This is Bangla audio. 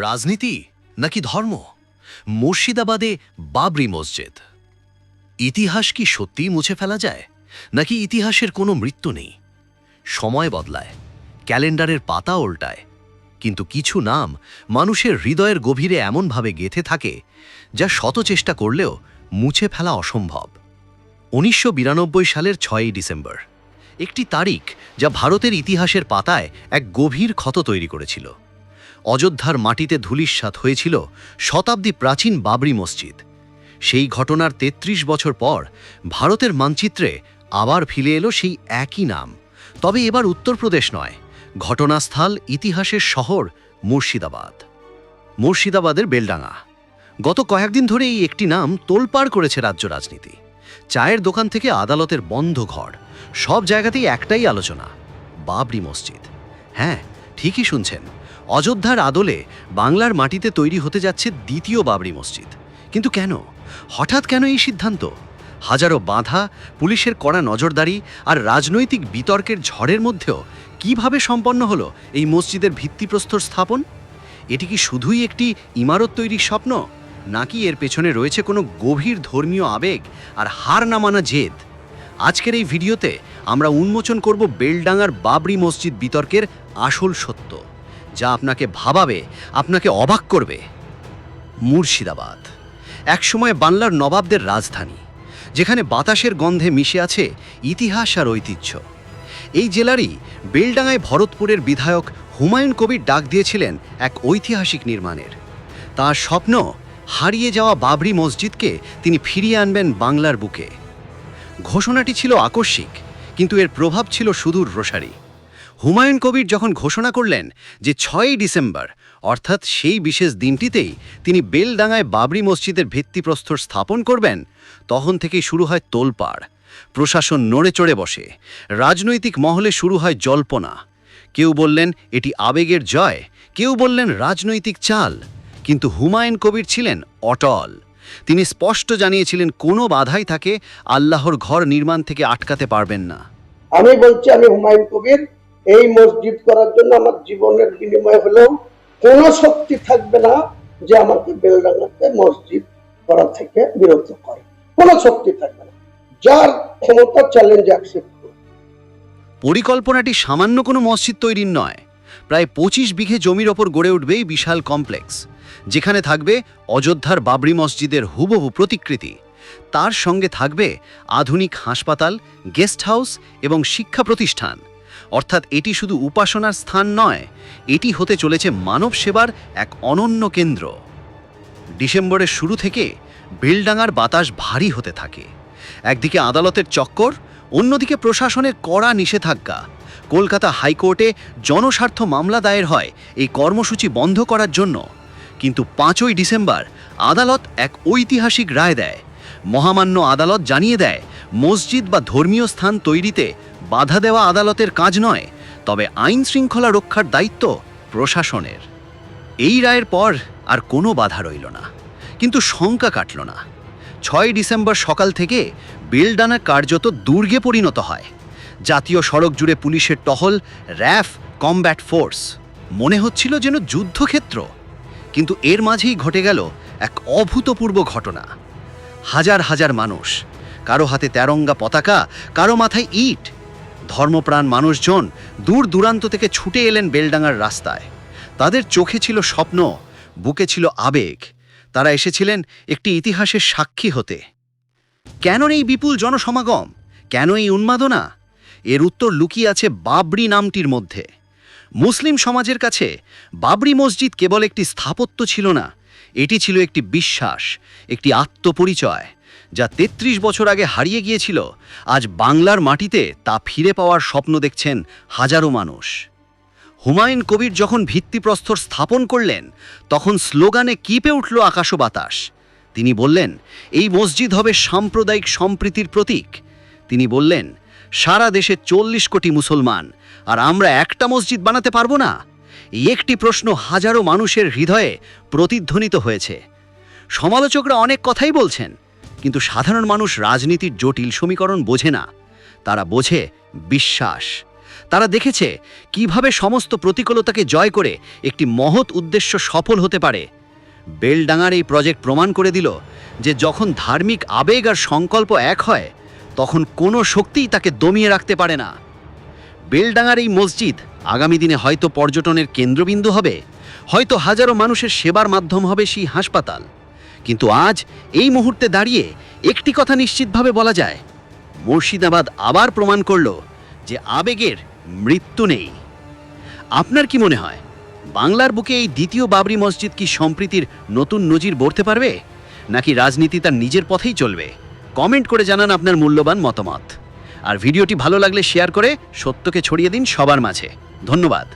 রাজনীতি নাকি ধর্ম? মুর্শিদাবাদে বাবরি মসজিদ। ইতিহাস কি সত্যিই মুছে ফেলা যায়, নাকি ইতিহাসের কোনো মৃত্যু নেই? সময় বদলায়, ক্যালেন্ডারের পাতা উল্টায়, কিন্তু কিছু নাম মানুষের হৃদয়ের গভীরে এমনভাবে গেঁথে থাকে যা শত চেষ্টা করলেও মুছে ফেলা অসম্ভব। ১৯৯২ সালের ৬ই ডিসেম্বর, একটি তারিখ যা ভারতের ইতিহাসের পাতায় এক গভীর ক্ষত তৈরি করেছিল। অযোধ্যার মাটিতে ধূলিসাৎ হয়েছিল শতাব্দী প্রাচীন বাবরি মসজিদ। সেই ঘটনার ৩৩ বছর পর ভারতের মানচিত্রে আবার ফিরে এলো সেই একই নাম, তবে এবার উত্তরপ্রদেশ নয়, ঘটনাস্থল ইতিহাসের শহর মুর্শিদাবাদ। মুর্শিদাবাদের বেলডাঙ্গা। গত কয়েকদিন ধরে এই একটি নাম তোলপাড় করেছে রাজ্য রাজনীতি। চায়ের দোকান থেকে আদালতের বন্ধ ঘর, সব জায়গাতেই একটাই আলোচনা, বাবরি মসজিদ। হ্যাঁ, ঠিকই শুনছেন, অযোধ্যার আদলে বাংলার মাটিতে তৈরি হতে যাচ্ছে দ্বিতীয় বাবরি মসজিদ। কিন্তু কেন, হঠাৎ কেন এই সিদ্ধান্ত? হাজারো বাধা, পুলিশের কড়া নজরদারি আর রাজনৈতিক বিতর্কের ঝড়ের মধ্যেও কিভাবে সম্পন্ন হলো এই মসজিদের ভিত্তিপ্রস্তর স্থাপন? এটি কি শুধুই একটি ইমারত তৈরির স্বপ্ন, নাকি এর পেছনে রয়েছে কোনো গভীর ধর্মীয় আবেগ আর হার না মানা জেদ? আজকের এই ভিডিওতে আমরা উন্মোচন করব বেলডাঙ্গার বাবরি মসজিদ বিতর্কের আসল সত্য, যা আপনাকে ভাবাবে, আপনাকে অবাক করবে। মুর্শিদাবাদ একসময় বাংলার নবাবদের রাজধানী, যেখানে বাতাসের গন্ধে মিশে আছে ইতিহাস আর ঐতিহ্য। এই জেলারই বেলডাঙ্গায় ভরতপুরের বিধায়ক হুমায়ুন কবির ডাক দিয়েছিলেন এক ঐতিহাসিক নির্মাণের। তাঁর স্বপ্ন, হারিয়ে যাওয়া বাবরি মসজিদকে তিনি ফিরিয়ে আনবেন বাংলার বুকে। ঘোষণাটি ছিল আকস্মিক, কিন্তু এর প্রভাব ছিল সুদূর প্রসারী। হুমায়ুন কবির যখন ঘোষণা করলেন যে ৬ই ডিসেম্বর, অর্থাৎ সেই বিশেষ দিনটিতেই তিনি বেলডাঙ্গায় বাবরি মসজিদের ভিত্তিপ্রস্তর স্থাপন করবেন, তখন থেকেই শুরু হয় তোলপাড়। প্রশাসন নড়ে চড়ে বসে, রাজনৈতিক মহলে শুরু হয় জল্পনা। কেউ বললেন এটি আবেগের জয়, কেউ বললেন রাজনৈতিক চাল, কিন্তু হুমায়ুন কবির ছিলেন অটল। তিনি স্পষ্ট জানিয়েছিলেন কোনো বাধাই তাকে আল্লাহর ঘর নির্মাণ থেকে আটকাতে পারবেন না। আমি বলছি, আমি হুমায়ুন কবির, এই মসজিদ করার জন্য আমার জীবনের বিনিময় হলেও কোনো শক্তি থাকবে না যে আমাকে বেলডাঙ্গাতে মসজিদ করা থেকে বিরত করে। কোনো শক্তি থাকবে না, যার ক্ষমতা চ্যালেঞ্জ অ্যাকসেপ্ট করবে। পরিকল্পনাটি সামান্য কোনো মসজিদ তৈরির নয়, প্রায় ২৫ বিঘে জমির ওপর গড়ে উঠবে এই বিশাল কমপ্লেক্স, যেখানে থাকবে অযোধ্যার বাবরি মসজিদের হুবহু প্রতিকৃতি। তার সঙ্গে থাকবে আধুনিক হাসপাতাল, গেস্ট হাউস এবং শিক্ষা প্রতিষ্ঠান। অর্থাৎ এটি শুধু উপাসনার স্থান নয়, এটি হতে চলেছে মানব সেবার এক অনন্য কেন্দ্র। ডিসেম্বরের শুরু থেকে বেলডাঙ্গার বাতাস ভারী হতে থাকে। একদিকে আদালতের চক্কর, অন্যদিকে প্রশাসনের কড়া নিষেধাজ্ঞা। কলকাতা হাইকোর্টে জনস্বার্থ মামলা দায়ের হয় এই কর্মসূচি বন্ধ করার জন্য। কিন্তু ৫ই ডিসেম্বর আদালত এক ঐতিহাসিক রায় দেয়। মহামান্য আদালত জানিয়ে দেয়, মসজিদ বা ধর্মীয় স্থান তৈরিতে বাধা দেওয়া আদালতের কাজ নয়, তবে আইন শৃঙ্খলা রক্ষার দায়িত্ব প্রশাসনের। এই রায়ের পর আর কোনো বাধা রইল না, কিন্তু শঙ্কা কাটল না। ৬ই ডিসেম্বর সকাল থেকে বেলডাঙ্গা কার্যত দুর্গে পরিণত হয়। জাতীয় সড়ক জুড়ে পুলিশের টহল, র্যাফ, কমব্যাট ফোর্স, মনে হচ্ছিল যেন যুদ্ধক্ষেত্র। কিন্তু এর মাঝেই ঘটে গেল এক অভূতপূর্ব ঘটনা। হাজার হাজার মানুষ, কারো হাতে তেরঙ্গা পতাকা, কারো মাথায় ইট। ধর্মপ্রাণ মানুষজন দূর দূরান্ত থেকে ছুটে এলেন বেলডাঙ্গার রাস্তায়। তাদের চোখে ছিল স্বপ্ন, বুকে ছিল আবেগ। তারা এসেছিলেন একটি ইতিহাসের সাক্ষী হতে। কেন এই বিপুল জনসমাগম, কেন এই উন্মাদনা? এর উত্তর লুকিয়ে আছে বাবরি নামটির মধ্যে। মুসলিম সমাজের কাছে বাবরি মসজিদ কেবল একটি স্থাপত্য ছিল না, এটি ছিল একটি বিশ্বাস, একটি আত্মপরিচয়, যা ৩৩ বছর আগে হারিয়ে গিয়েছিল। আজ বাংলার মাটিতে তা ফিরে পাওয়ার স্বপ্ন দেখছেন হাজারো মানুষ। হুমায়ুন কবির যখন ভিত্তিপ্রস্তর স্থাপন করলেন, তখন স্লোগানে কিপে উঠল আকাশ ও বাতাস। তিনি বললেন, এই মসজিদ হবে সাম্প্রদায়িক সম্প্রীতির প্রতীক। তিনি বললেন, সারা দেশে ৪০ কোটি মুসলমান, আর আমরা একটা মসজিদ বানাতে পারবো না? এই একটি প্রশ্ন হাজারো মানুষের হৃদয়ে প্রতিধ্বনিত হয়েছে। সমালোচকরা অনেক কথাই বলছেন, কিন্তু সাধারণ মানুষ রাজনীতির জটিল সমীকরণ বোঝে না। তারা বোঝে বিশ্বাস। তারা দেখেছে কিভাবে সমস্ত প্রতিকূলতাকে জয় করে একটি মহৎ উদ্দেশ্য সফল হতে পারে। বেলডাঙার এই প্রজেক্ট প্রমাণ করে দিল যে যখন ধার্মিক আবেগ আর সংকল্প এক হয় তখন কোনো শক্তিই তাকে দমিয়ে রাখতে পারে না। বেলডাঙার এই মসজিদ আগামী দিনে হয়তো পর্যটনের কেন্দ্রবিন্দু হবে, হয়তো হাজারো মানুষের সেবার মাধ্যম হবে সেই হাসপাতাল। কিন্তু আজ এই মুহূর্তে দাঁড়িয়ে একটি কথা নিশ্চিতভাবে বলা যায়, মুর্শিদাবাদ আবার প্রমাণ করল যে আবেগের মৃত্যু নেই। আপনার কি মনে হয়, বাংলার বুকে এই দ্বিতীয় বাবরি মসজিদ কি সম্প্রীতির নতুন নজির গড়তে পারবে, নাকি রাজনীতি তার নিজের পথেই চলবে? কমেন্ট করে জানান আপনার মূল্যবান মতামত। আর ভিডিওটি ভালো লাগলে শেয়ার করে সত্যকে ছড়িয়ে দিন সবার মাঝে। ধন্যবাদ।